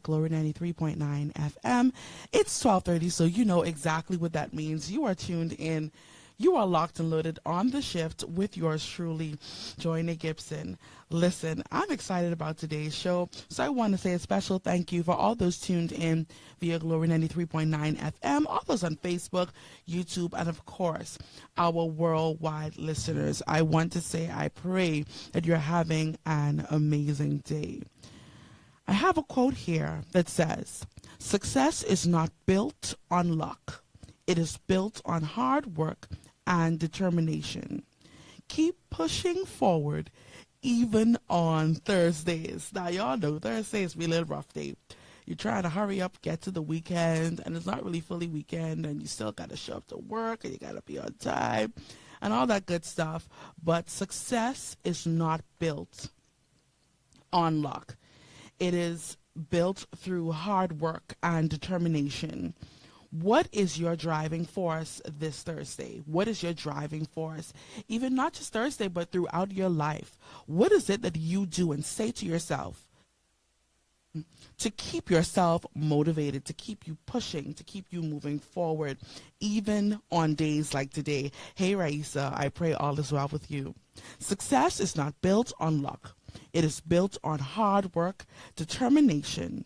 Glory 93.9 FM. It's 12:30, so you know exactly what that means. You are tuned in. You are locked and loaded on the shift with yours truly, Joinae Gibson. Listen, I'm excited about today's show, so I want to say a special thank you for all those tuned in via Glory 93.9 FM, all those on Facebook, YouTube, and of course, our worldwide listeners. I want to say I pray that you're having an amazing day. I have a quote here that says, "Success is not built on luck. It is built on hard work and determination. Keep pushing forward even on Thursdays." Now, y'all know Thursdays be a little rough day. You're trying to hurry up, get to the weekend, and it's not really fully weekend, and you still got to show up to work, and you got to be on time, and all that good stuff. But success is not built on luck. It is built through hard work and determination. What is your driving force this Thursday? What is your driving force? Even not just Thursday, but throughout your life. What is it that you do and say to yourself to keep yourself motivated, to keep you pushing, to keep you moving forward, even on days like today? Hey, Raisa, I pray all is well with you. Success is not built on luck. It is built on hard work, determination,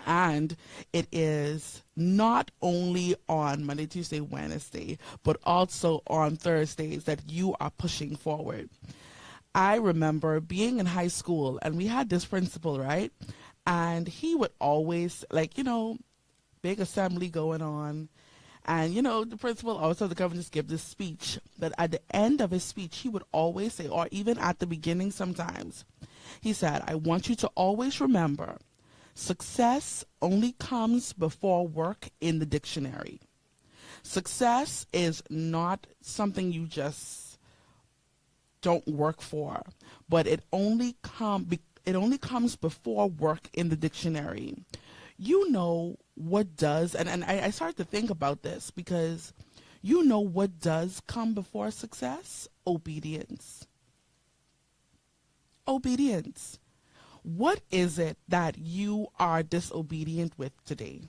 and it is not only on Monday, Tuesday, Wednesday, but also on Thursdays that you are pushing forward. I remember being in high school, and we had this principal, right? And he would always, big assembly going on. And, the principal always had to come and just give this speech. But at the end of his speech, he would always say, or even at the beginning sometimes, he said, "I want you to always remember, success only comes before work in the dictionary. Success is not something you just don't work for, but it only comes before work in the dictionary." You know what does, and I started to think about this because you know what does come before success? Obedience. Obedience. What is it that you are disobedient with today?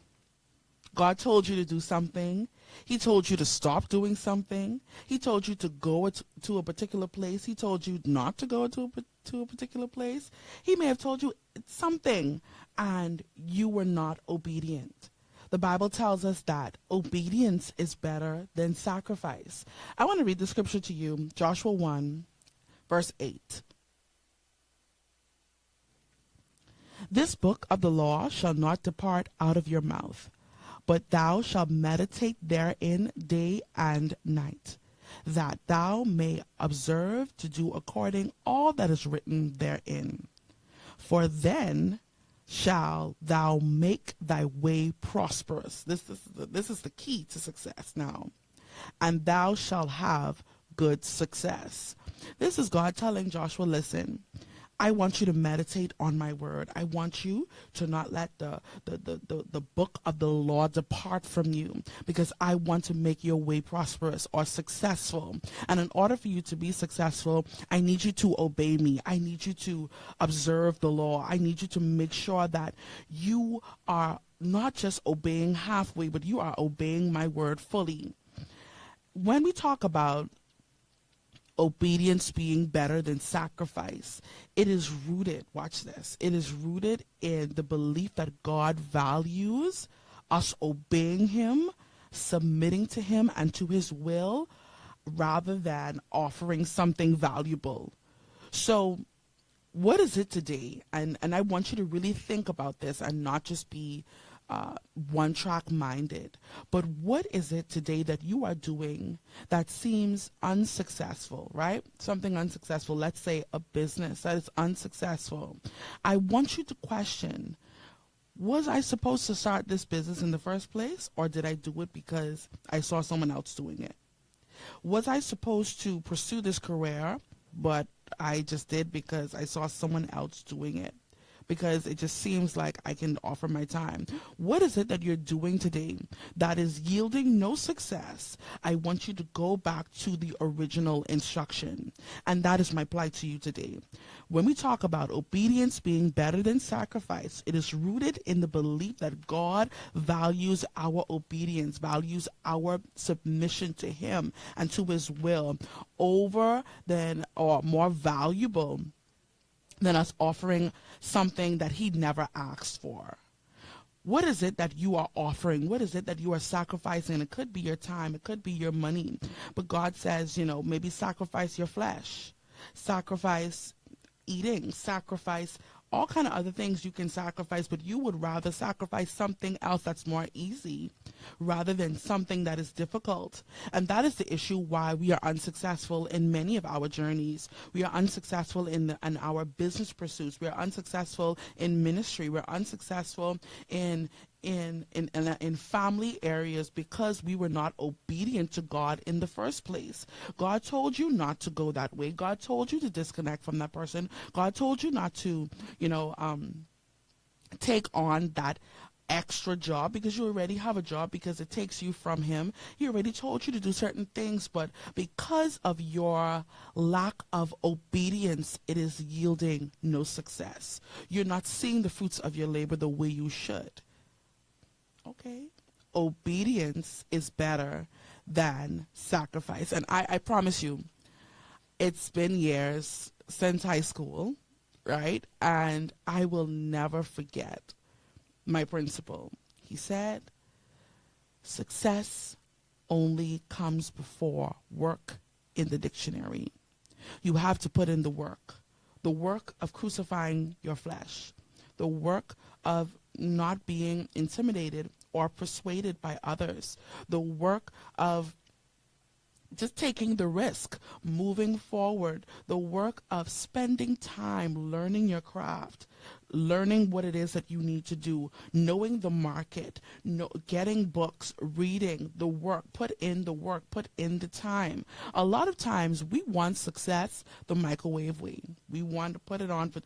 God told you to do something. He told you to stop doing something. He told you to go to a particular place. He told you not to go to a particular place. He may have told you something and you were not obedient. The Bible tells us that obedience is better than sacrifice. I want to read the scripture to you, Joshua 1, verse 8. "This book of the law shall not depart out of your mouth, but thou shalt meditate therein day and night, that thou may observe to do according all that is written therein. For then shall thou make thy way prosperous." This is the key to success now. "And thou shalt have good success." This is God telling Joshua, listen, I want you to meditate on my word. I want you to not let the book of the law depart from you, because I want to make your way prosperous or successful. And in order for you to be successful, I need you to obey me. I need you to observe the law. I need you to make sure that you are not just obeying halfway, but you are obeying my word fully. When we talk about obedience being better than sacrifice, it is rooted, watch this, it is rooted in the belief that God values us obeying him, submitting to him and to his will, rather than offering something valuable. So what is it today? And I want you to really think about this and not just be one-track minded. But what is it today that you are doing that seems unsuccessful, right? Something unsuccessful. Let's say a business that is unsuccessful. I want you to question, was I supposed to start this business in the first place, or did I do it because I saw someone else doing it? Was I supposed to pursue this career, but I just did because I saw someone else doing it? because it just seems like I can offer my time. What is it that you're doing today that is yielding no success? I want you to go back to the original instruction. And that is my plight to you today. When we talk about obedience being better than sacrifice, it is rooted in the belief that God values our obedience, values our submission to Him and to His will over than or more valuable than us offering something that He never asked for. What is it that you are offering? What is it that you are sacrificing? It could be your time. It could be your money. But God says, maybe sacrifice your flesh, sacrifice eating, sacrifice all kind of other things you can sacrifice, but you would rather sacrifice something else that's more easy rather than something that is difficult. And that is the issue why we are unsuccessful in many of our journeys. We are unsuccessful in our business pursuits. We are unsuccessful in ministry. We're unsuccessful in family areas because we were not obedient to God in the first place. God told you not to go that way. God told you to disconnect from that person. God told you not to, take on that extra job because you already have a job, because it takes you from Him. He already told you to do certain things, but because of your lack of obedience, it is yielding no success. You're not seeing the fruits of your labor the way you should. Okay, obedience is better than sacrifice. And I promise you, it's been years since high school, right? And I will never forget my principal. He said, success only comes before work in the dictionary. You have to put in the work of crucifying your flesh, the work of not being intimidated or persuaded by others, the work of just taking the risk, moving forward, the work of spending time learning your craft, learning what it is that you need to do, knowing the market, getting books, reading, the work, put in the time. A lot of times we want success the microwave way. We want to put it on for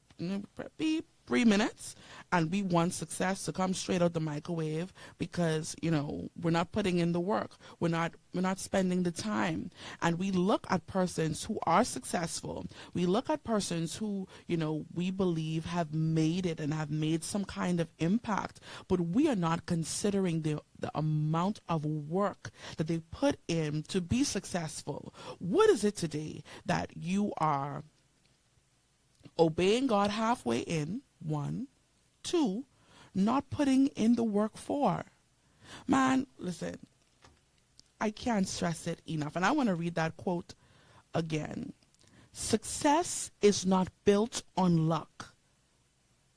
beep, 3 minutes, and we want success to come straight out the microwave because, we're not putting in the work. We're not spending the time. And we look at persons who are successful. We look at persons who, we believe have made it and have made some kind of impact, but we are not considering the amount of work that they put in to be successful. What is it today that you are obeying God halfway in? 1, 2, not putting in the work for. Man, listen, I can't stress it enough. And I want to read that quote again. Success is not built on luck.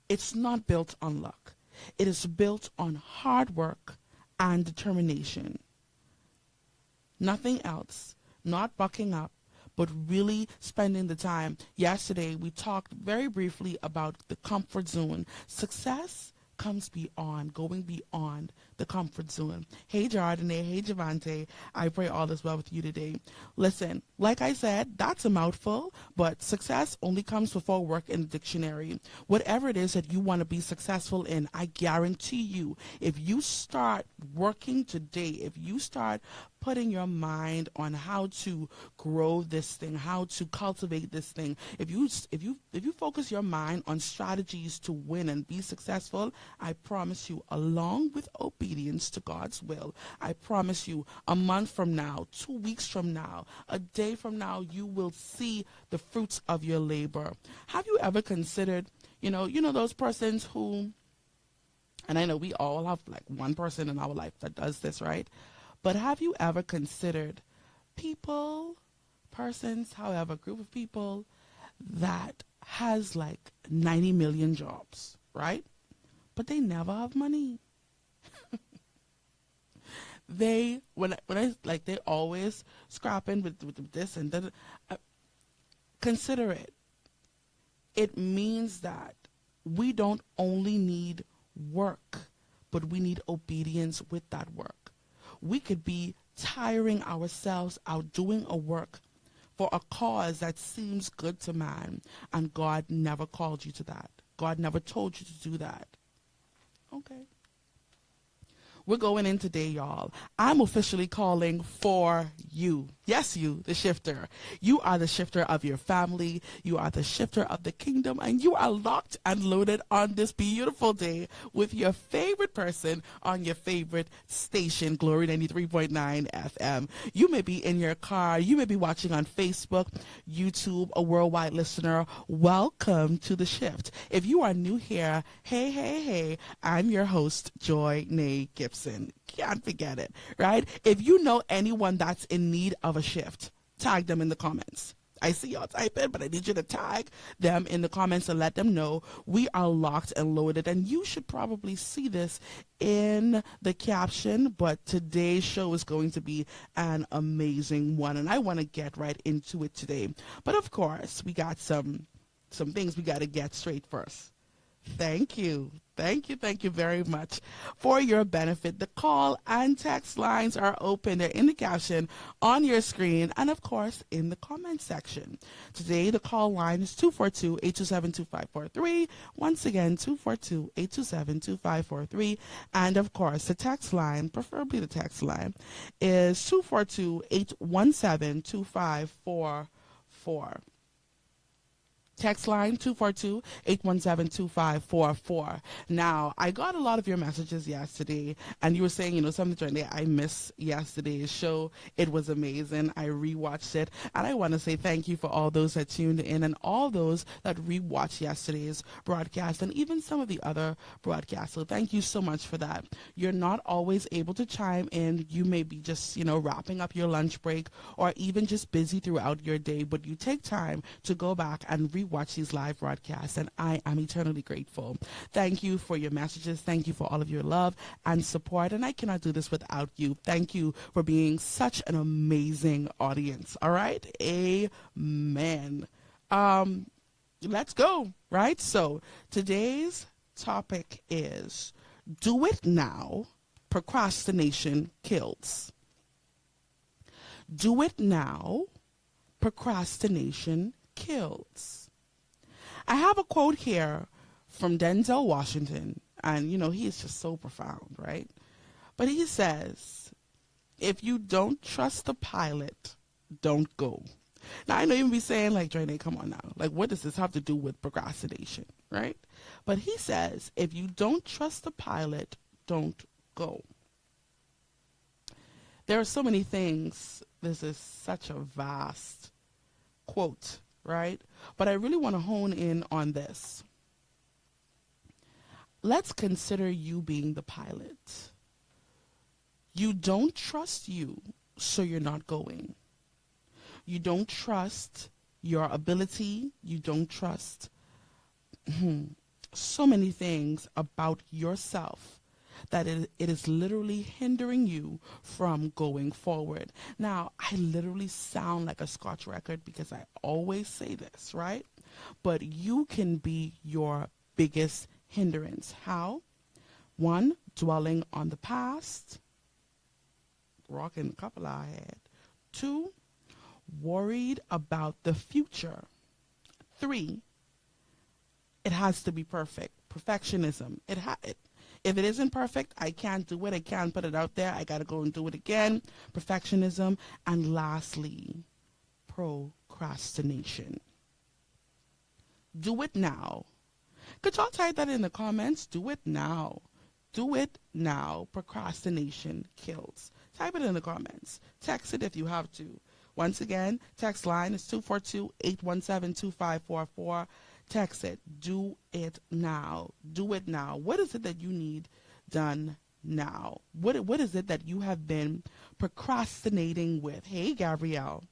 It's not built on luck. It is built on hard work and determination. Nothing else. Not bucking up, but really spending the time. Yesterday, we talked very briefly about the comfort zone. Success comes beyond, going beyond the comfort zone. Hey, Joinae. Hey, Javante. I pray all is well with you today. Listen, like I said, that's a mouthful, but success only comes before work in the dictionary. Whatever it is that you want to be successful in, I guarantee you, if you start working today, if you start putting your mind on how to grow this thing, how to cultivate this thing, if you focus your mind on strategies to win and be successful, I promise you, along with obedience to God's will, I promise you, a month from now, 2 weeks from now, a day from now, you will see the fruits of your labor. Have you ever considered, those persons who, and I know we all have like one person in our life that does this, right? But have you ever considered persons, however, group of people that has like 90 million jobs, right? But they never have money. They always scrapping with this and that. Consider it. It means that we don't only need work, but we need obedience with that work. We could be tiring ourselves out doing a work for a cause that seems good to man, and God never called you to that. God never told you to do that. Okay. We're going in today, y'all. I'm officially calling for you. Yes, you, the shifter. You are the shifter of your family. You are the shifter of the kingdom. And you are locked and loaded on this beautiful day with your favorite person on your favorite station, Glory 93.9 FM. You may be in your car. You may be watching on Facebook, YouTube, a worldwide listener. Welcome to The Shift. If you are new here, hey, I'm your host, Joinae Gibson. Can't forget it, right? If you know anyone that's in need of a shift, tag them in the comments. I see y'all type it, but I need you to tag them in the comments and let them know we are locked and loaded. And you should probably see this in the caption, but today's show is going to be an amazing one, and I want to get right into it today. But of course, we got some things we got to get straight first. Thank you very much. For your benefit, the call and text lines are open. They're in the caption on your screen and, of course, in the comment section. Today, the call line is 242-827-2543. Once again, 242-827-2543. And, of course, the text line, preferably the text line, is 242-817-2544. Text line 242-817-2544. Now, I got a lot of your messages yesterday, and you were saying, something today. I missed yesterday's show. It was amazing. I rewatched it, and I want to say thank you for all those that tuned in and all those that rewatched yesterday's broadcast and even some of the other broadcasts. So thank you so much for that. You're not always able to chime in. You may be just, wrapping up your lunch break or even just busy throughout your day, but you take time to go back and rewatch these live broadcasts, and I am eternally grateful. Thank you for your messages. Thank you for all of your love and support, and I cannot do this without you. Thank you for being such an amazing audience. All right? Amen. Let's go, right? So today's topic is do it now, procrastination kills. Do it now, procrastination kills. I have a quote here from Denzel Washington, and, he is just so profound, right? But he says, if you don't trust the pilot, don't go. Now, I know you'll be saying, Joinae, come on now. What does this have to do with procrastination, right? But he says, if you don't trust the pilot, don't go. There are so many things. This is such a vast quote, right? But I really want to hone in on this. Let's consider you being the pilot. You don't trust you, so you're not going. You don't trust your ability. You don't trust so many things about yourself that it is literally hindering you from going forward. Now, I literally sound like a Scotch record because I always say this, right? But you can be your biggest hindrance. How? One, dwelling on the past, rocking a couple I had. Two, worried about the future. Three, it has to be perfect. Perfectionism. If it isn't perfect, I can't do it. I can't put it out there. I got to go and do it again. Perfectionism. And lastly, procrastination. Do it now. Could y'all type that in the comments? Do it now. Do it now. Procrastination kills. Type it in the comments. Text it if you have to. Once again, text line is 242-817-2544. Text it. Do it now. Do it now. What is it that you need done now? What is it that you have been procrastinating with? Hey, Gabrielle.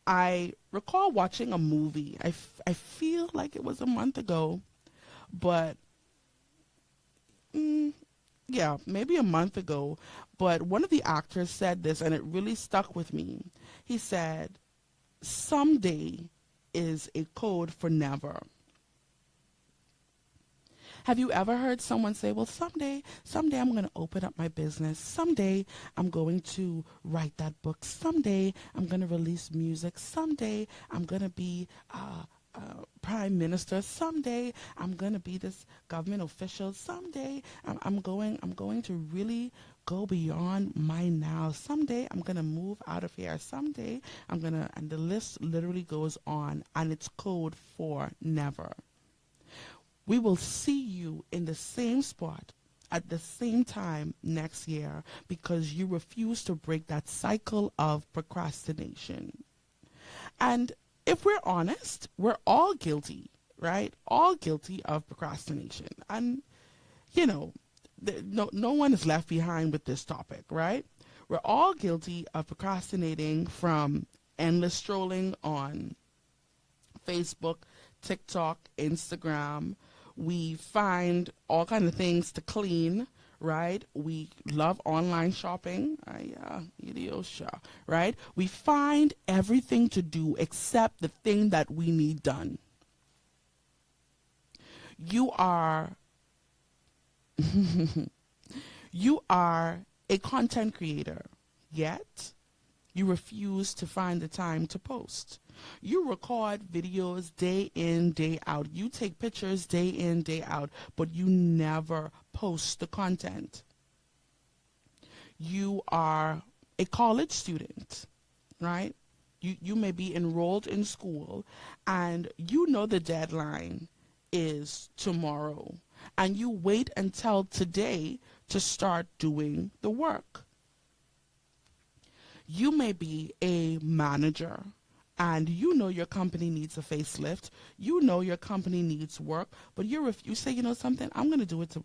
I recall watching a movie. I feel like it was a month ago, but yeah, maybe a month ago. But one of the actors said this, and it really stuck with me. He said, someday is a code for never. Have you ever heard someone say, well, someday I'm going to open up my business. Someday I'm going to write that book. Someday I'm going to release music. Someday I'm going to be prime minister. Someday I'm going to be this government official. Someday I'm going to really go beyond my now. Someday I'm going to move out of here. Someday I'm going to, and the list literally goes on, and it's code for never. We will see you in the same spot at the same time next year because you refuse to break that cycle of procrastination. And if we're honest, we're all guilty, right? All guilty of procrastination. And, you know, no one is left behind with this topic, right? We're all guilty of procrastinating, from endless scrolling on Facebook, TikTok, Instagram. We find all kinds of things to clean, right? We love online shopping, right? We find everything to do except the thing that we need done. You are you are a content creator, yet you refuse to find the time to post. You record videos day in, day out. You take pictures day in, day out, but you never post the content. You are a college student, right? You may be enrolled in school, and you know the deadline is tomorrow, and you wait until today to start doing the work. You may be a manager, and you know your company needs a facelift. You know your company needs work, but you say, you know something, I'm going to do it.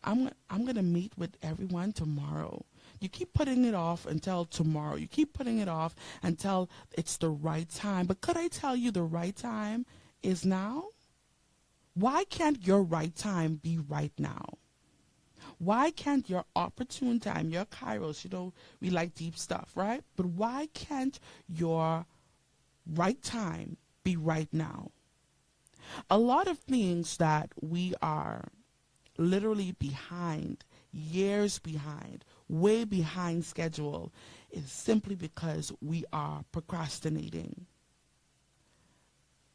I'm going to meet with everyone tomorrow. You keep putting it off until tomorrow. You keep putting it off until it's the right time. But could I tell you the right time is now? Why can't your right time be right now? Why can't your opportune time, your kairos, we like deep stuff, right? But why can't your right time be right now? A lot of things that we are literally behind, years behind, way behind schedule, is simply because we are procrastinating.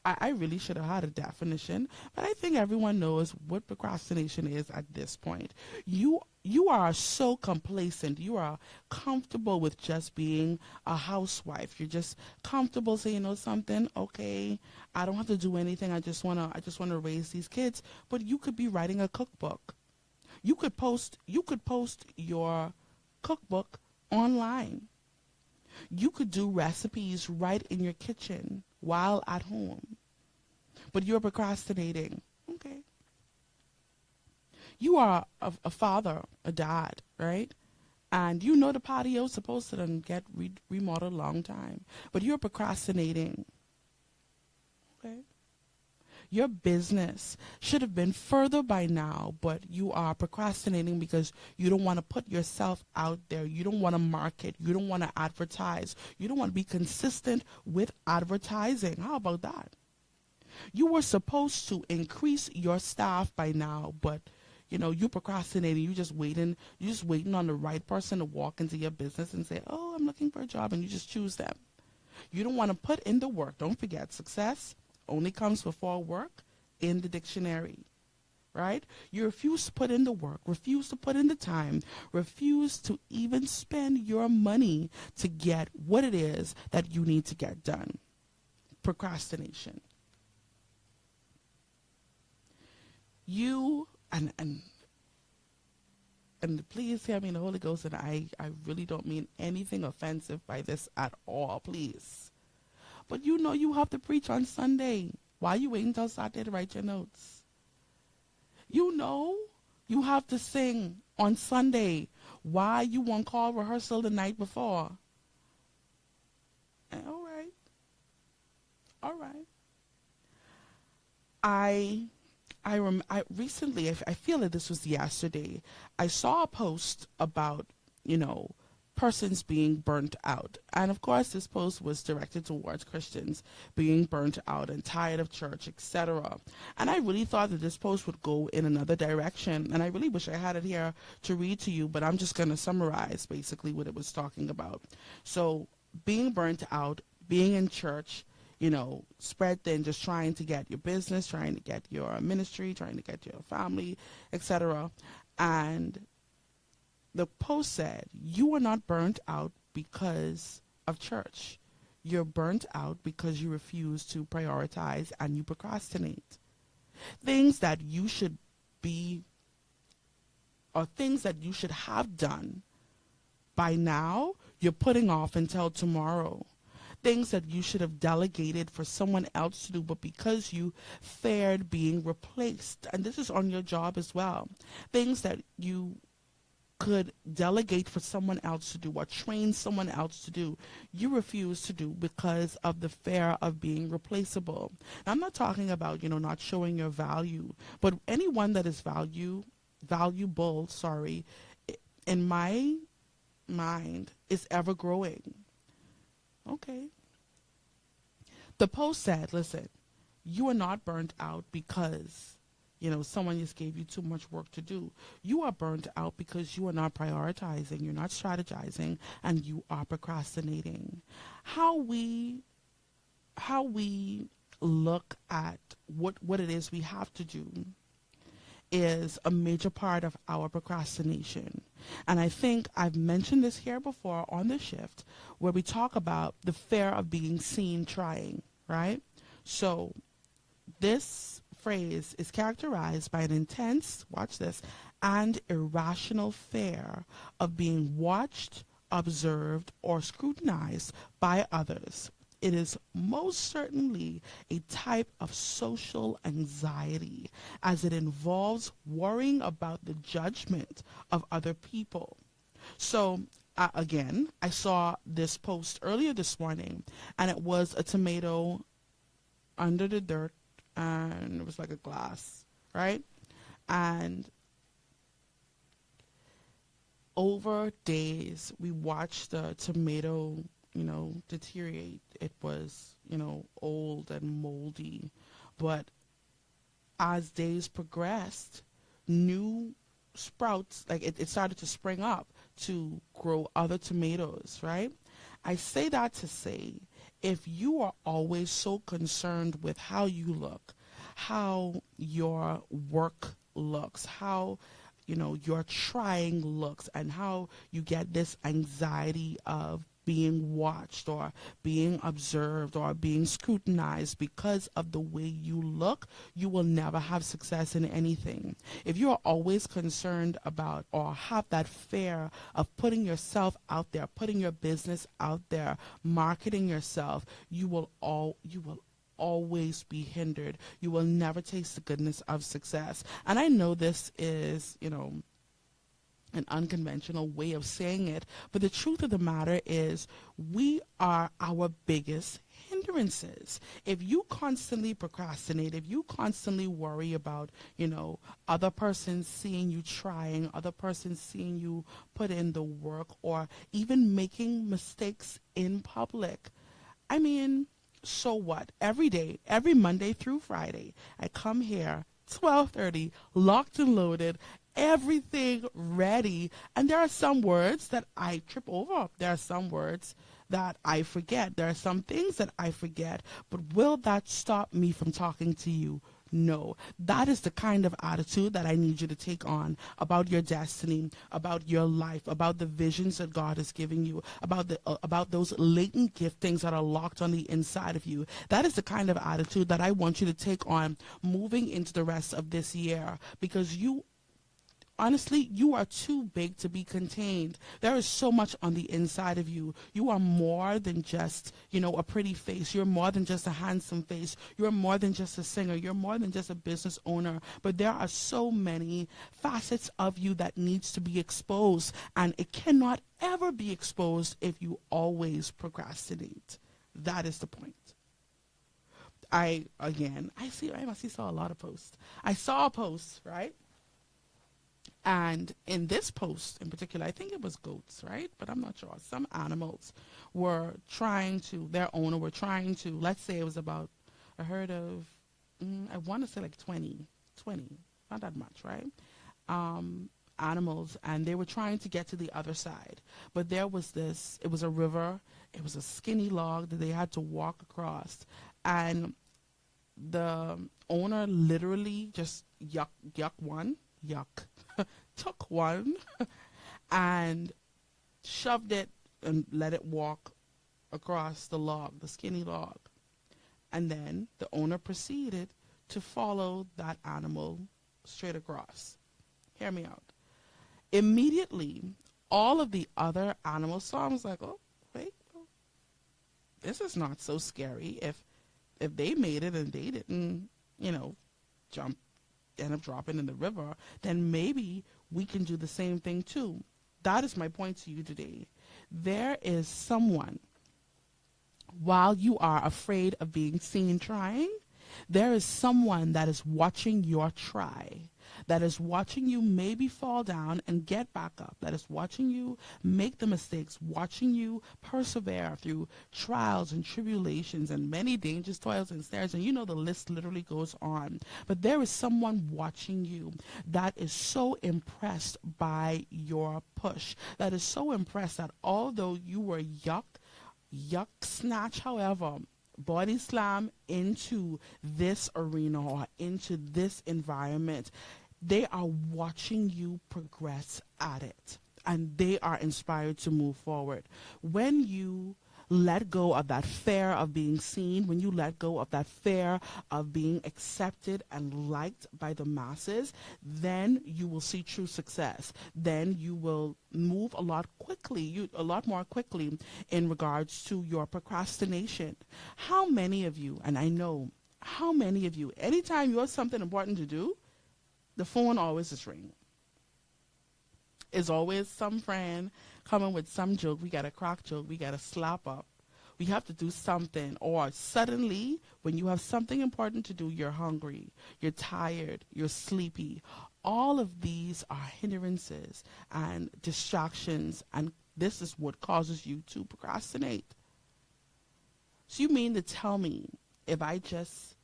I really should have had a definition, but I think everyone knows what procrastination is at this point. You are so complacent. You are comfortable with just being a housewife. You're just comfortable saying, something, okay, I don't have to do anything. I just wanna raise these kids. But you could be writing a cookbook. You could post your cookbook online. You could do recipes right in your kitchen while at home, but you're procrastinating. Okay. You are a father, a dad, right? And you know the patio is supposed to then get remodeled a long time, but you're procrastinating. Okay. Your business should have been further by now, but you are procrastinating because you don't want to put yourself out there. You don't want to market. You don't want to advertise. You don't want to be consistent with advertising. How about that? You were supposed to increase your staff by now, but you're procrastinating. You're just waiting on the right person to walk into your business and say, oh, I'm looking for a job, and you just choose them. You don't want to put in the work. Don't forget, success only comes before work in the dictionary, right? You refuse to put in the work, refuse to put in the time, refuse to even spend your money to get what it is that you need to get done. Procrastination. You, and please hear me in the Holy Ghost, and I really don't mean anything offensive by this at all, please. But you have to preach on Sunday. Why are you waiting until Saturday to write your notes? You have to sing on Sunday. Why you want call rehearsal the night before? All right. I recently, I feel that this was yesterday, I saw a post about, persons being burnt out. And of course, this post was directed towards Christians being burnt out and tired of church, etc. And I really thought that this post would go in another direction. And I really wish I had it here to read to you, but I'm just going to summarize basically what it was talking about. So being burnt out, being in church, spread thin, just trying to get your business, trying to get your ministry, trying to get your family, etc. And the post said, you are not burnt out because of church. You're burnt out because you refuse to prioritize and you procrastinate. Things that you should be, or things that you should have done by now, you're putting off until tomorrow. Things that you should have delegated for someone else to do, but because you feared being replaced, and this is on your job as well, things that you could delegate for someone else to do or train someone else to do, you refuse to do because of the fear of being replaceable. Now, I'm not talking about, not showing your value, but anyone that is valuable, in my mind, is ever growing. Okay. The post said, listen, you are not burnt out because someone just gave you too much work to do. You are burnt out because you are not prioritizing, you're not strategizing, and you are procrastinating. How we look at what it is we have to do is a major part of our procrastination. And I think I've mentioned this here before on the shift, where we talk about the fear of being seen trying, right? So this phrase is characterized by an intense, watch this, and irrational fear of being watched, observed, or scrutinized by others. It is most certainly a type of social anxiety, as it involves worrying about the judgment of other people. So again, I saw this post earlier this morning, and it was a tomato under the dirt, and it was like a glass, right? And over days, we watched the tomato, deteriorate. It was, old and moldy. But as days progressed, new sprouts, like it started to spring up to grow other tomatoes, right? I say that to say, if you are always so concerned with how you look, how your work looks, how your trying looks, and how you get this anxiety of being watched or being observed or being scrutinized because of the way you look, you will never have success in anything. If you are always concerned about or have that fear of putting yourself out there, putting your business out there, marketing yourself, you will always be hindered. You will never taste the goodness of success. And I know this is, an unconventional way of saying it, but the truth of the matter is we are our biggest hindrances. If you constantly procrastinate, if you constantly worry about, other persons seeing you trying, other persons seeing you put in the work, or even making mistakes in public, I mean, so what? Every day, every Monday through Friday, I come here, 12:30, locked and loaded, everything ready, and there are some words that I trip over. There are some words that I forget. There are some things that I forget, but will that stop me from talking to you? No. That is the kind of attitude that I need you to take on about your destiny, about your life, about the visions that God has given you, about those latent giftings that are locked on the inside of you. That is the kind of attitude that I want you to take on moving into the rest of this year, because honestly, you are too big to be contained. There is so much on the inside of you. You are more than just, a pretty face. You're more than just a handsome face. You're more than just a singer. You're more than just a business owner. But there are so many facets of you that needs to be exposed, and it cannot ever be exposed if you always procrastinate. That is the point. I must have saw a lot of posts. I saw a post, right? And in this post in particular, I think it was goats, right? But I'm not sure. Some animals were their owner were trying to, let's say it was about a herd of, I want to say like 20, not that much, right? Animals, and they were trying to get to the other side. But there was it was a river, it was a skinny log that they had to walk across. and the owner literally just took one and shoved it and let it walk across the log, the skinny log. And then the owner proceeded to follow that animal straight across. Hear me out. Immediately, all of the other animals saw him, was like, oh, wait, this is not so scary. If they made it and they didn't, end up dropping in the river, then maybe we can do the same thing too. That is my point to you today. There is someone, while you are afraid of being seen trying, there is someone that is watching your try, that is watching you maybe fall down and get back up, that is watching you make the mistakes, watching you persevere through trials and tribulations and many dangers, toils, and snares, and the list literally goes on. But there is someone watching you that is so impressed by your push, that is so impressed that although you were yuck snatch, however, body slam into this arena or into this environment, they are watching you progress at it, and they are inspired to move forward. When you let go of that fear of being seen, when you let go of that fear of being accepted and liked by the masses, then you will see true success. Then you will move a lot more quickly in regards to your procrastination. How many of you, and I know how many of you, anytime you have something important to do, the phone always is ringing. It's always some friend coming with some joke. We got a crack joke. We got a slap up. We have to do something. Or suddenly, when you have something important to do, you're hungry, you're tired, you're sleepy. All of these are hindrances and distractions, and this is what causes you to procrastinate. So you mean to tell me, if I just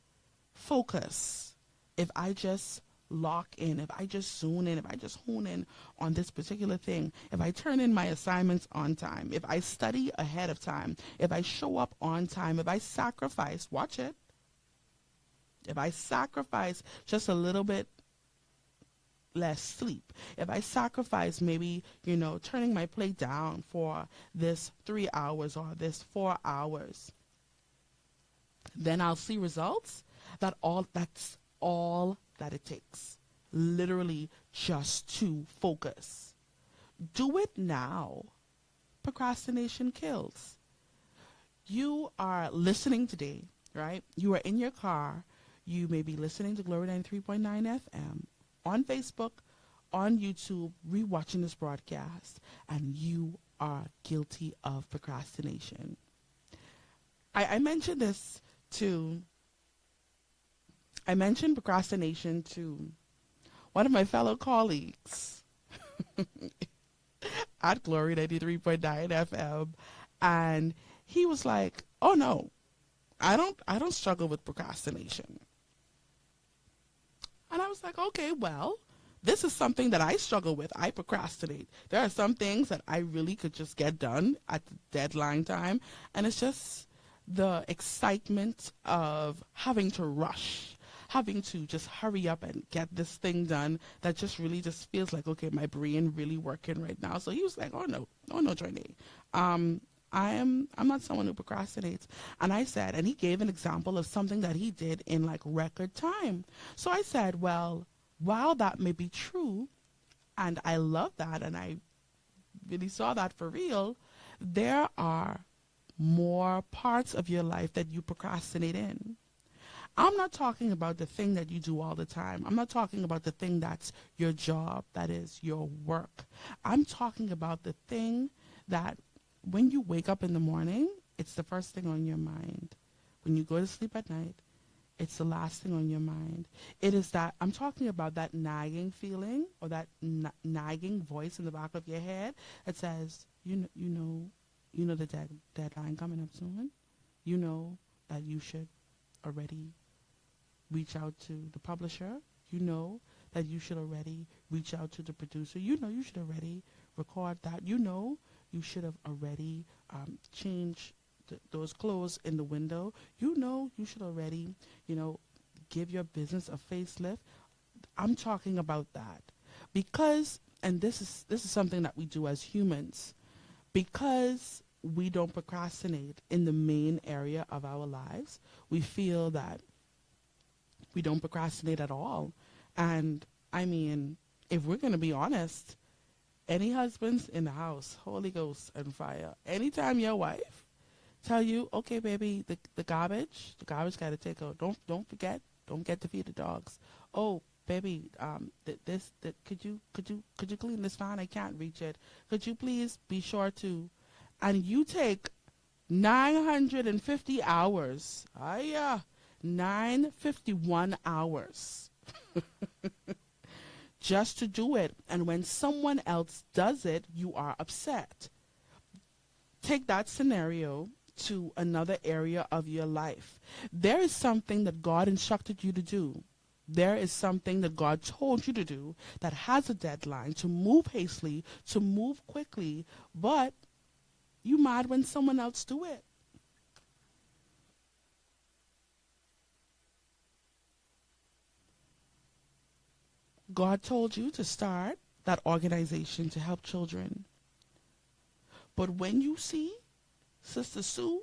focus, if I just lock in, if I just zoom in, if I just hone in on this particular thing, if I turn in my assignments on time, if I study ahead of time, if I show up on time, if I sacrifice, watch it, if I sacrifice just a little bit less sleep, if I sacrifice maybe, turning my plate down for this 3 hours or this 4 hours, then I'll see results. That's all that it takes, literally, just to focus. Do it now. Procrastination kills. You are listening today, right? You are in your car. You may be listening to Glory 93.9 FM on Facebook, on YouTube, rewatching this broadcast, and you are guilty of procrastination. I mentioned this to I mentioned procrastination to one of my fellow colleagues at Glory 93.9 FM, and he was like, "Oh no, I don't struggle with procrastination." And I was like, "Okay, well, this is something that I struggle with. I procrastinate. There are some things that I really could just get done at the deadline time, and it's just the excitement of having to rush, having to just hurry up and get this thing done that just really just feels like, okay, my brain really working right now." So he was like, oh no, Joinae. I'm not someone who procrastinates. And I said, and he gave an example of something that he did in like record time. So I said, well, while that may be true, and I love that, and I really saw that for real, there are more parts of your life that you procrastinate in. I'm not talking about the thing that you do all the time. I'm not talking about the thing that's your job, that is your work. I'm talking about the thing that when you wake up in the morning, it's the first thing on your mind. When you go to sleep at night, it's the last thing on your mind. It is that, I'm talking about that nagging feeling or that nagging voice in the back of your head that says, you know the deadline coming up soon. You know that you should already reach out to the publisher. You know that you should already reach out to the producer. You know you should already record that. You know you should have already changed those clothes in the window, you know you should already, give your business a facelift. I'm talking about that because, and this is something that we do as humans, because we don't procrastinate in the main area of our lives. We feel that we don't procrastinate at all. And I mean, if we're going to be honest, any husbands in the house, Holy Ghost and fire, anytime your wife tell you, okay, baby, the garbage got to take out. Don't forget to feed the dogs. Oh, baby, could you clean this fan? I can't reach it. Could you please be sure to? And you take 950 hours. 951 hours just to do it. And when someone else does it, you are upset. Take that scenario to another area of your life. There is something that God instructed you to do. There is something that God told you to do that has a deadline, to move hastily, to move quickly, but you mad when someone else do it. God told you to start that organization to help children. But when you see Sister Sue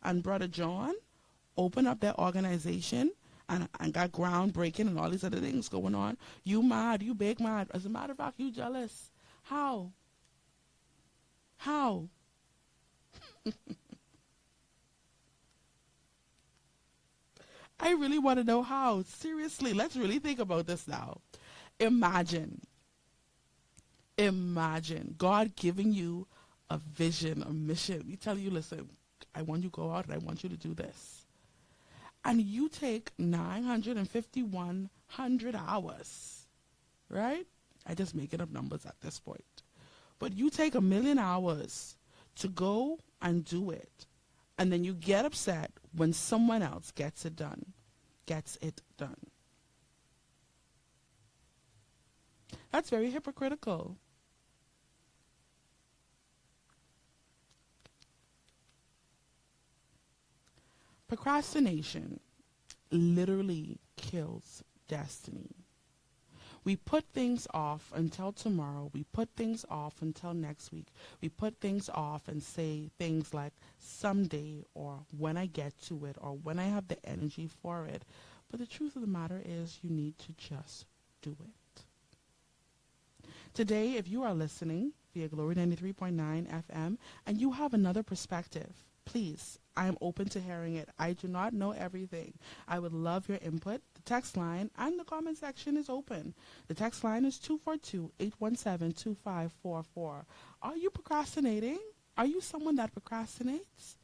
and Brother John open up their organization and got groundbreaking and all these other things going on, you mad, you big mad. As a matter of fact, you jealous. How? I really want to know how. Seriously, let's really think about this now. Imagine God giving you a vision, a mission. He tell you, listen, I want you to go out and I want you to do this. And you take 951 hours, right? I just making up numbers at this point. But you take 1,000,000 hours to go and do it. And then you get upset when someone else gets it done. That's very hypocritical. Procrastination literally kills destiny. We put things off until tomorrow. We put things off until next week. We put things off and say things like someday or when I get to it or when I have the energy for it. But the truth of the matter is you need to just do it. Today, if you are listening via Glory 93.9 FM and you have another perspective, please, I am open to hearing it. I do not know everything. I would love your input. The text line and the comment section is open. The text line is 242-817-2544. Are you procrastinating? Are you someone that procrastinates?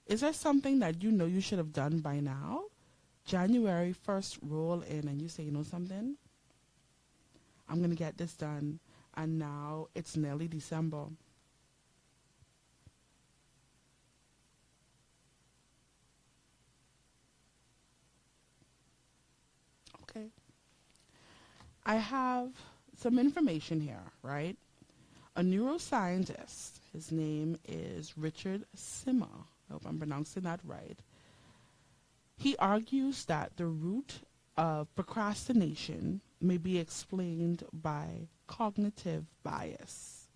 Is there something that you know you should have done by now? January 1st roll in and you say, you know something? I'm going to get this done. And now it's nearly December. Okay. I have some information here, right? A neuroscientist, his name is Richard Simmer. I hope I'm pronouncing that right. He argues that the root of procrastination may be explained by cognitive bias.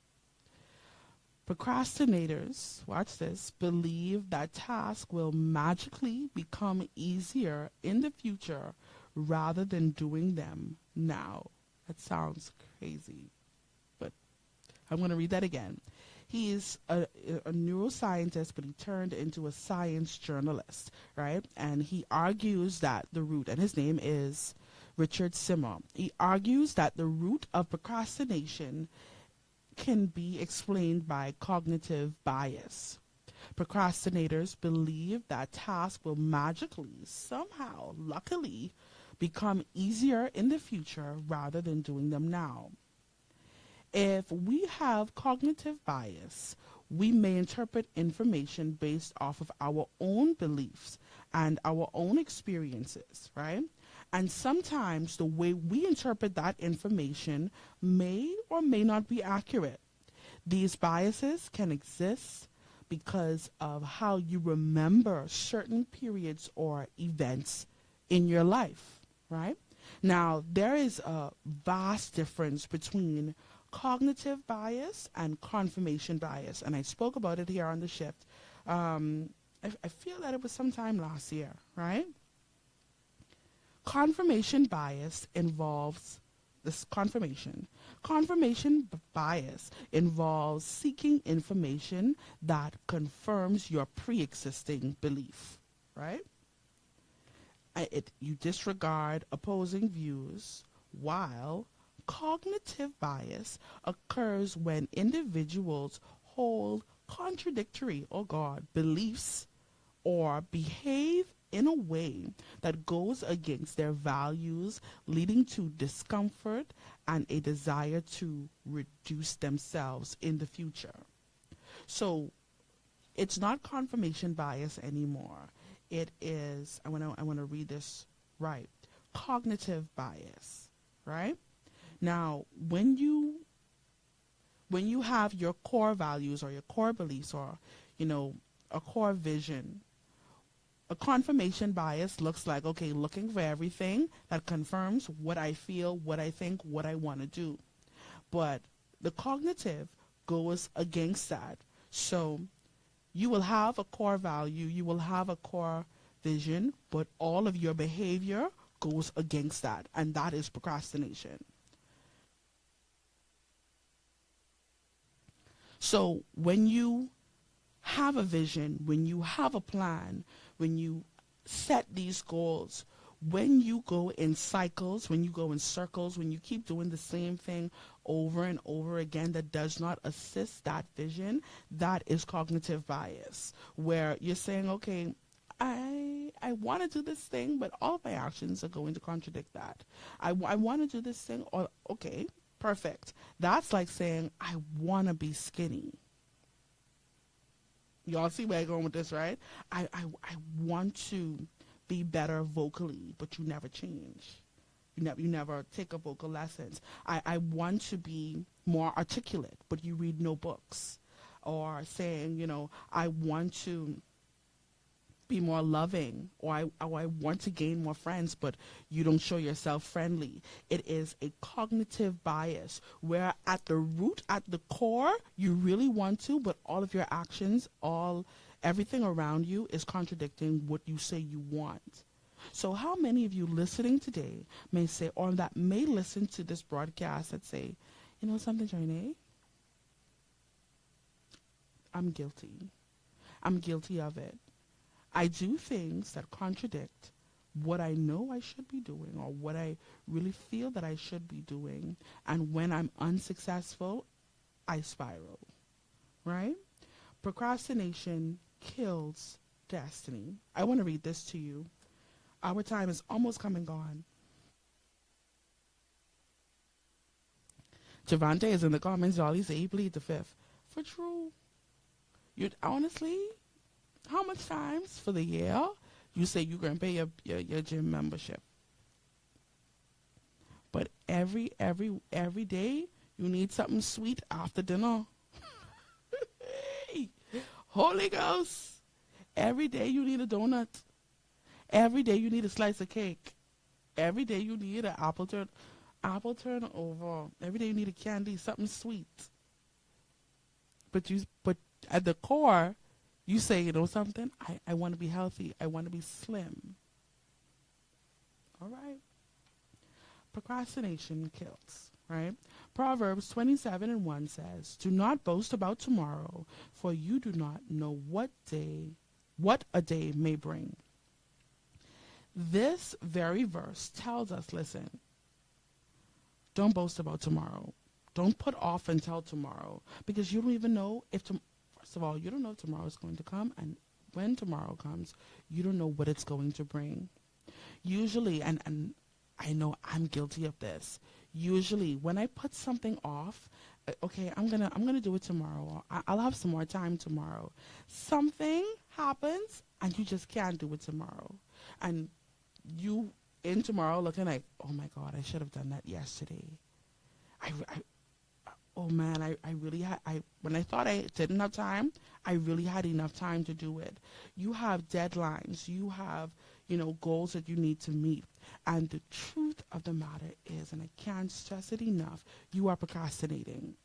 Procrastinators, watch this, believe that tasks will magically become easier in the future rather than doing them now. That sounds crazy, but I'm going to read that again. He's a neuroscientist, but he turned into a science journalist, right? And he argues that the root, and his name is Richard Simmer. He argues that the root of procrastination can be explained by cognitive bias. Procrastinators believe that tasks will magically, somehow, luckily, become easier in the future rather than doing them now. If we have cognitive bias, we may interpret information based off of our own beliefs and our own experiences, right? And sometimes the way we interpret that information may or may not be accurate. These biases can exist because of how you remember certain periods or events in your life, right? Now, there is a vast difference between cognitive bias and confirmation bias, and I spoke about it here on the shift. I feel that it was sometime last year, right? Confirmation bias involves this confirmation. Bias involves seeking information that confirms your pre-existing belief, right? You disregard opposing views, while cognitive bias occurs when individuals hold contradictory, beliefs or behave in a way that goes against their values, leading to discomfort and a desire to reduce themselves in the future. So it's not confirmation bias anymore. It is, I want to read this right, cognitive bias, right? Now, when you have your core values or your core beliefs or, a core vision, a confirmation bias looks like, looking for everything that confirms what I feel, what I think, what I want to do. But the cognitive goes against that. So you will have a core value, you will have a core vision, but all of your behavior goes against that, and that is procrastination. So when you have a vision, when you have a plan, when you set these goals, when you go in cycles, when you go in circles, when you keep doing the same thing over and over again that does not assist that vision, that is cognitive bias, where you're saying, I want to do this thing, but all of my actions are going to contradict that. I want to do this thing, perfect. That's like saying, I want to be skinny. Y'all see where I'm going with this, right? I want to be better vocally, but you never change. You never take up vocal lessons. I want to be more articulate, but you read no books. Or saying, I want to be more loving, or I want to gain more friends, but you don't show yourself friendly. It is a cognitive bias where at the root, at the core, you really want to, but all of your actions, everything around you is contradicting what you say you want. So how many of you listening today may say, or that may listen to this broadcast that say, something, Joinae? I'm guilty. I'm guilty of it. I do things that contradict what I know I should be doing or what I really feel that I should be doing. And when I'm unsuccessful, I spiral, right? Procrastination kills destiny. I want to read this to you. Our time is almost come and gone. Javante is in the comments. Y'all, he said he plead the fifth. For true. Honestly, how much times for the year you say you're going to pay your gym membership? But every day you need something sweet after dinner. Holy Ghost. Every day you need a donut. Every day you need a slice of cake. Every day you need an apple turnover. Every day you need a candy, something sweet. But at the core, you say, something? I want to be healthy. I want to be slim. All right. Procrastination kills, right? Proverbs 27:1 says, "Do not boast about tomorrow, for you do not know what a day may bring." This very verse tells us, listen, don't boast about tomorrow. Don't put off until tomorrow, because you don't even know first of all, you don't know if tomorrow is going to come, and when tomorrow comes, you don't know what it's going to bring. Usually, and I know I'm guilty of this, usually when I put something off, I'm gonna do it tomorrow, or I'll have some more time tomorrow. Something happens and you just can't do it tomorrow. And you in tomorrow looking like, oh my God, I should have done that yesterday. Oh man, I really when I thought I didn't have time, I really had enough time to do it. You have deadlines. You have, goals that you need to meet. And the truth of the matter is, and I can't stress it enough, you are procrastinating.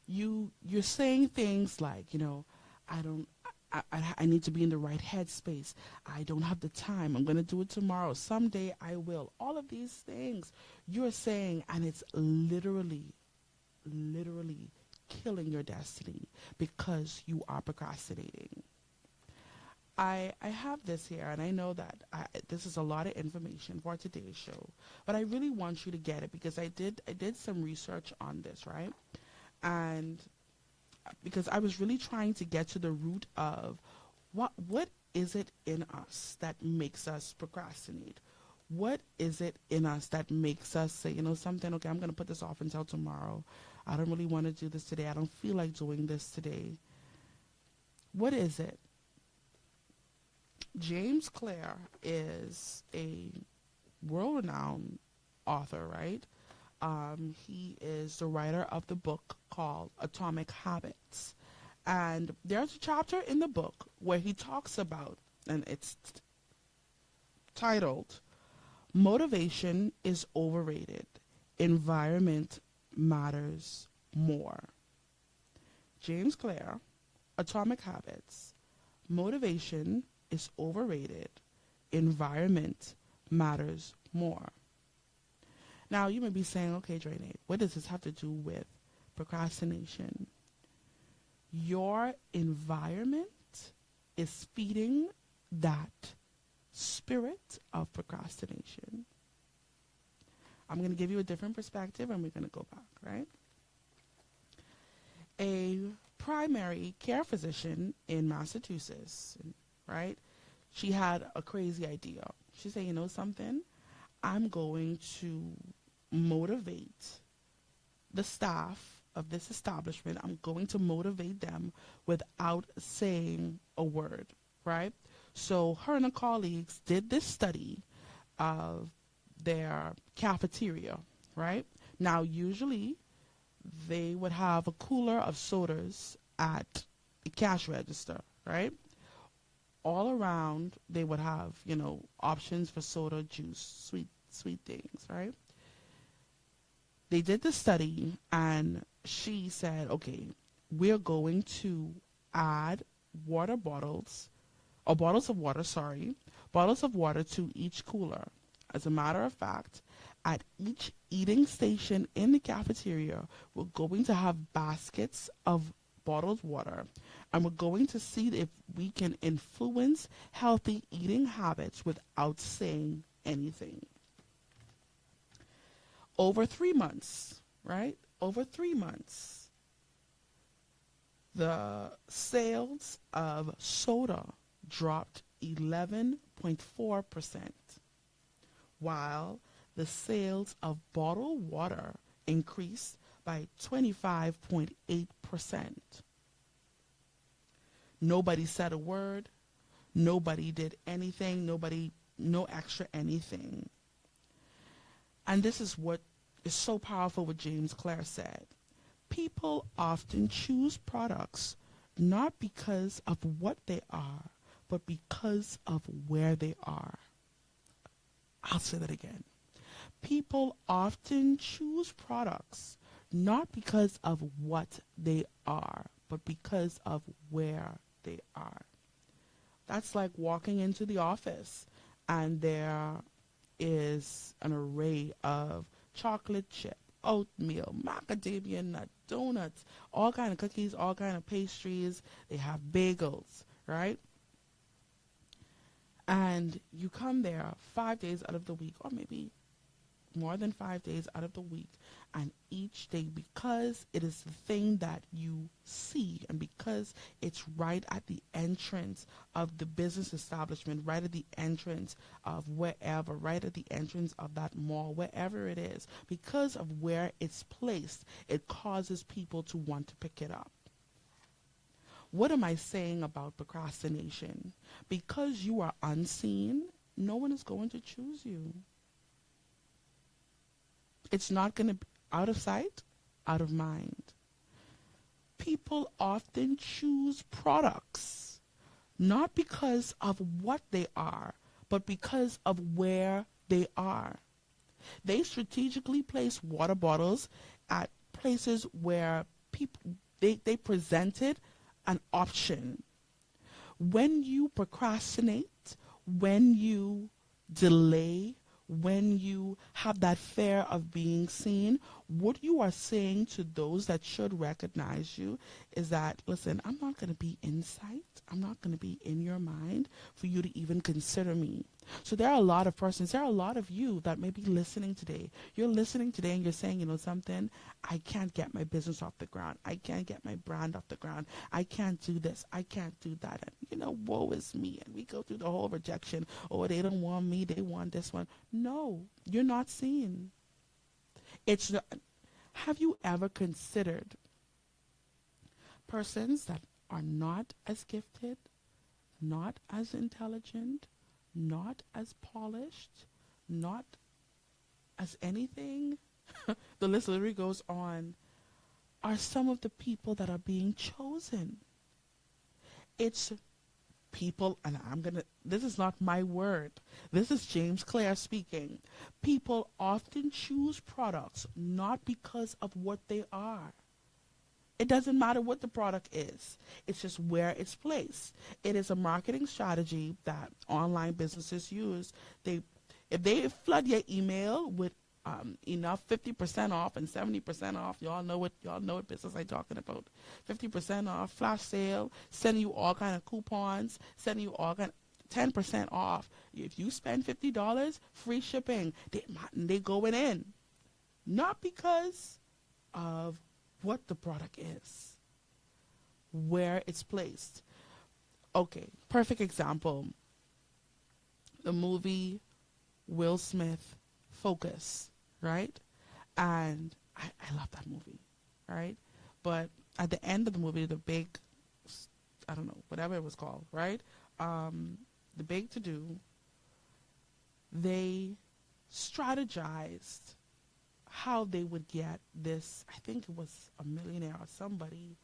You're saying things like, I don't I need to be in the right headspace. I don't have the time. I'm going to do it tomorrow. Someday I will. All of these things you're saying, and it's literally killing your destiny because you are procrastinating. I have this here, and I know that this is a lot of information for today's show, but I really want you to get it because I did some research on this, right? And because I was really trying to get to the root of what is it in us that makes us procrastinate? What is it in us that makes us say, something, okay, I'm going to put this off until tomorrow. I don't really want to do this today. I don't feel like doing this today. What is it? James Clear is a world-renowned author, right? He is the writer of the book called Atomic Habits. And there's a chapter in the book where he talks about, and it's titled, Motivation is Overrated. Environment Matters More. James Clear, Atomic Habits. Motivation is overrated. Environment matters more. Now, you may be saying, okay, Joinae, what does this have to do with procrastination? Your environment is feeding that spirit of procrastination. I'm going to give you a different perspective, and we're going to go back, right? A primary care physician in Massachusetts, right? She had a crazy idea. She said, something? I'm going to motivate the staff of this establishment. I'm going to motivate them without saying a word, right? So her and her colleagues did this study of their cafeteria, right? Now, usually they would have a cooler of sodas at the cash register, right? All around, they would have, options for soda, juice, sweet things, right? They did the study, and she said, okay, we're going to add bottles of water to each cooler. As a matter of fact, at each eating station in the cafeteria, we're going to have baskets of bottled water, and we're going to see if we can influence healthy eating habits without saying anything. Over 3 months, right? Over 3 months, the sales of soda dropped 11.4%, while the sales of bottled water increased by 25.8%. Nobody said a word. Nobody did anything. No extra anything. And this is what is so powerful what James Clear said. People often choose products not because of what they are, but because of where they are. I'll say that again. People often choose products not because of what they are, but because of where they are. That's like walking into the office and there is an array of chocolate chip, oatmeal, macadamia nut, donuts, all kind of cookies, all kind of pastries. They have bagels, right? And you come there 5 days out of the week, or maybe more than 5 days out of the week, and each day, because it is the thing that you see and because it's right at the entrance of the business establishment, right at the entrance of wherever, right at the entrance of that mall, wherever it is, because of where it's placed, it causes people to want to pick it up. What am I saying about procrastination? Because you are unseen, no one is going to choose you. It's not going to be out of sight, out of mind. People often choose products not because of what they are, but because of where they are. They strategically place water bottles at places where people they presented an option. When you procrastinate, when you delay, when you have that fear of being seen, what you are saying to those that should recognize you is that, listen, I'm not going to be in sight. I'm not going to be in your mind for you to even consider me. So there are a lot of persons, there are a lot of you that may be listening today. You're listening today and you're saying, you know something, I can't get my business off the ground. I can't get my brand off the ground. I can't do this. I can't do that. And, woe is me. And we go through the whole rejection. Oh, they don't want me. They want this one. No, you're not seen. It's not. Have you ever considered persons that are not as gifted, not as intelligent, not as polished, not as anything? The list literally goes on. Are some of the people that are being chosen. It's people, and this is not my word. This is James Clear speaking. People often choose products not because of what they are. It doesn't matter what the product is. It's just where it's placed. It is a marketing strategy that online businesses use. If they flood your email with enough 50% off and 70% off, y'all know what business I'm talking about. 50% off, flash sale, sending you all kind of coupons, sending you all kind of 10% off. If you spend $50, free shipping. They going in. Not because of what the product is, where it's placed. Okay, perfect example. The movie Will Smith, Focus, right? And I love that movie, right? But at the end of the movie, the big, I don't know, whatever it was called, right? The big to-do, they strategized how they would get this, I think it was a millionaire or somebody,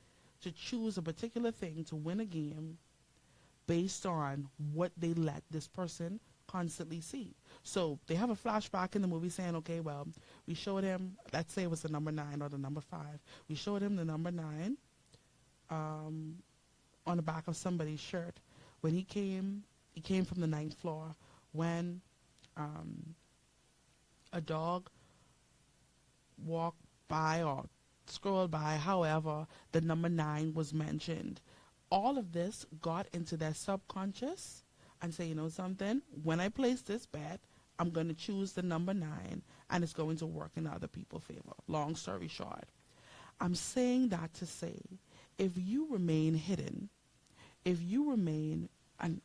to choose a particular thing to win a game based on what they let this person constantly see. So they have a flashback in the movie saying, okay, well, we showed him, let's say it was the number 9 or the number 5. We showed him the number 9 on the back of somebody's shirt. When he came from the 9th floor. When a dog walked by or scrolled by, however, the number 9 was mentioned. All of this got into their subconscious and say, you know something, when I place this bet, I'm going to choose the number 9 and it's going to work in other people's favor. Long story short, I'm saying that to say, if you remain hidden, if you remain, and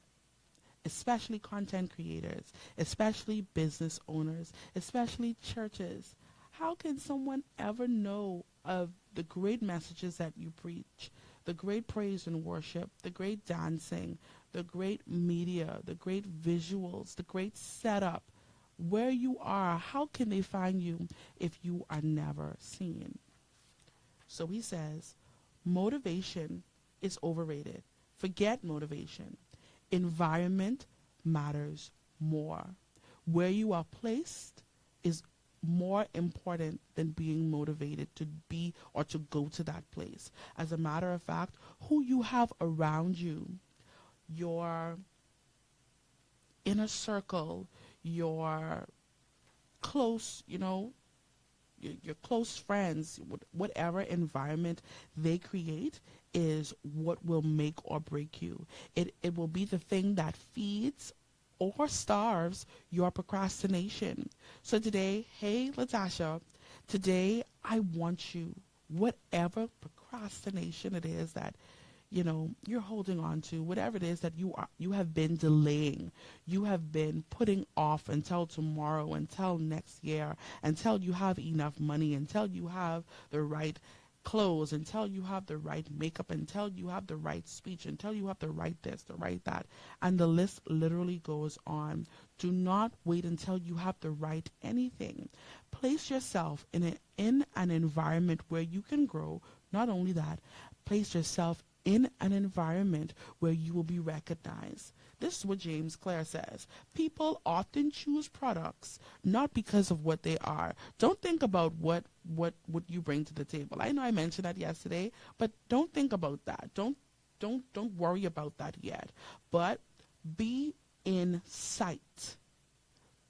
especially content creators, especially business owners, especially churches, how can someone ever know of the great messages that you preach, the great praise and worship, the great dancing, the great media, the great visuals, the great setup, where you are? How can they find you if you are never seen? So he says, motivation is overrated. Forget motivation. Environment matters more. Where you are placed is more important than being motivated to be or to go to that place. As a matter of fact, who you have around you, your inner circle, your close, your close friends, whatever environment they create is what will make or break you. It will be the thing that feeds or starves your procrastination. So today, hey, Latasha, today I want you, whatever procrastination it is that, you're holding on to, whatever it is that you have been delaying, you have been putting off until tomorrow, until next year, until you have enough money, until you have the right clothes, until you have the right makeup, until you have the right speech, until you have the right this, the right that. And the list literally goes on. Do not wait until you have the right anything. Place yourself in an environment where you can grow. Not only that, place yourself in an environment where you will be recognized. This is what James Clear says. People often choose products not because of what they are. Don't think about what you bring to the table. I know I mentioned that yesterday, but don't think about that. Don't worry about that yet. But be in sight.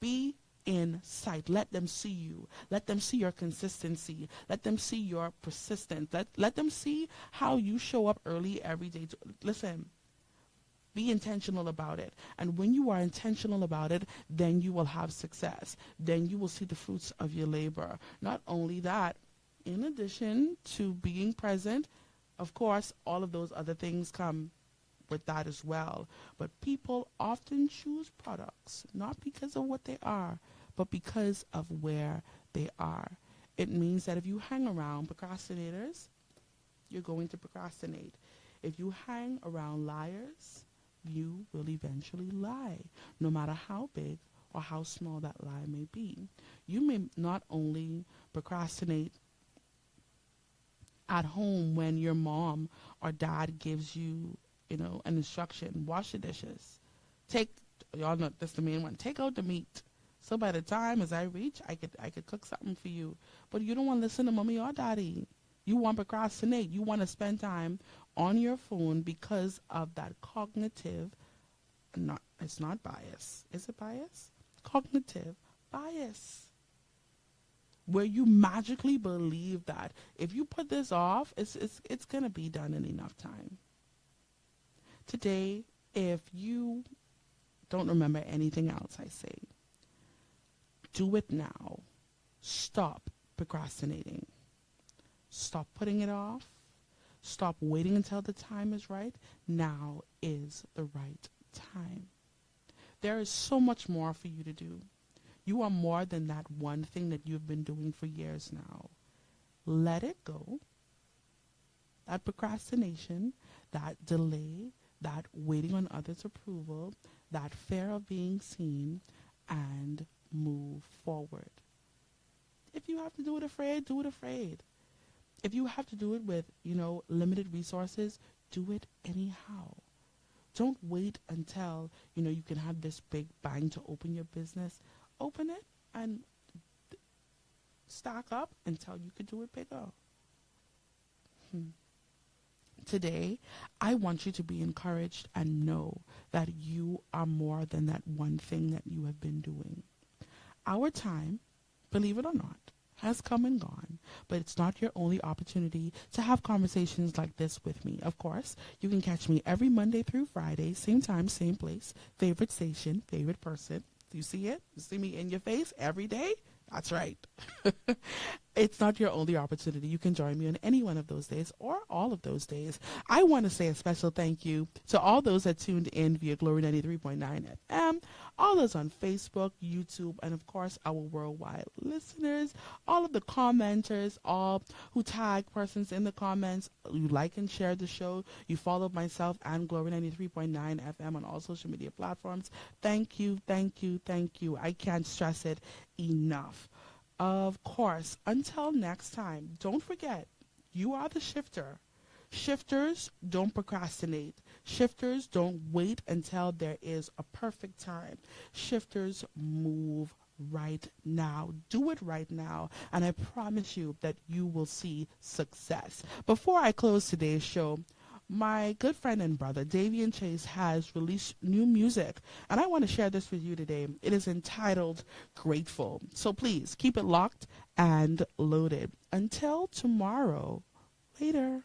Be in sight. Let them see you. Let them see your consistency. Let them see your persistence. Let them see how you show up early every day. Listen, be intentional about it. And when you are intentional about it, then you will have success. Then you will see the fruits of your labor. Not only that, in addition to being present, of course, all of those other things come with that as well. But people often choose products not because of what they are, but because of where they are. It means that if you hang around procrastinators, you're going to procrastinate. If you hang around liars, you will eventually lie, no matter how big or how small that lie may be. You may not only procrastinate at home when your mom or dad gives you, an instruction, wash the dishes. Y'all know that's the main one. Take out the meat. So by the time as I reach, I could cook something for you. But you don't want to listen to mommy or daddy. You want to procrastinate. You want to spend time on your phone because of that cognitive, it's not bias. Is it bias? Cognitive bias. Where you magically believe that if you put this off, it's going to be done in enough time. Today, if you don't remember anything else I say, do it now. Stop procrastinating. Stop putting it off. Stop waiting until the time is right. Now is the right time. There is so much more for you to do. You are more than that one thing that you've been doing for years now. Let it go. That procrastination, that delay, that waiting on others' approval, that fear of being seen, and move forward. If you have to do it afraid, do it afraid. If you have to do it with, limited resources, do it anyhow. Don't wait until, you can have this big bang to open your business. Open it and stock up until you could do it bigger. Today, I want you to be encouraged and know that you are more than that one thing that you have been doing. Our time, believe it or not, has come and gone, but it's not your only opportunity to have conversations like this with me. Of course, you can catch me every Monday through Friday, same time, same place, favorite station, favorite person. Do you see it? You see me in your face every day? That's right. It's not your only opportunity. You can join me on any one of those days or all of those days. I want to say a special thank you to all those that tuned in via Glory 93.9 FM, all those on Facebook, YouTube, and of course our worldwide listeners, all of the commenters, all who tag persons in the comments. You like and share the show. You follow myself and Glory 93.9 FM on all social media platforms. Thank you, thank you, thank you. I can't stress it enough. Of course, until next time, don't forget, you are the shifter. Shifters don't procrastinate. Shifters don't wait until there is a perfect time. Shifters move right now. Do it right now, and I promise you that you will see success. Before I close today's show, my good friend and brother, Davian Chase, has released new music, and I want to share this with you today. It is entitled Grateful. So please keep it locked and loaded. Until tomorrow, later.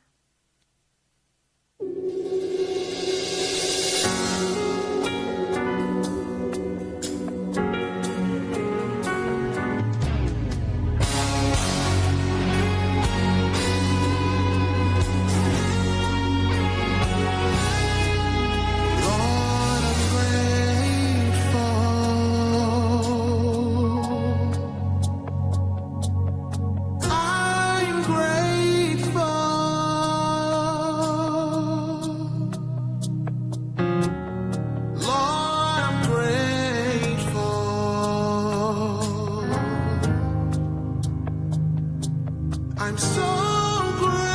I'm grateful. I'm so glad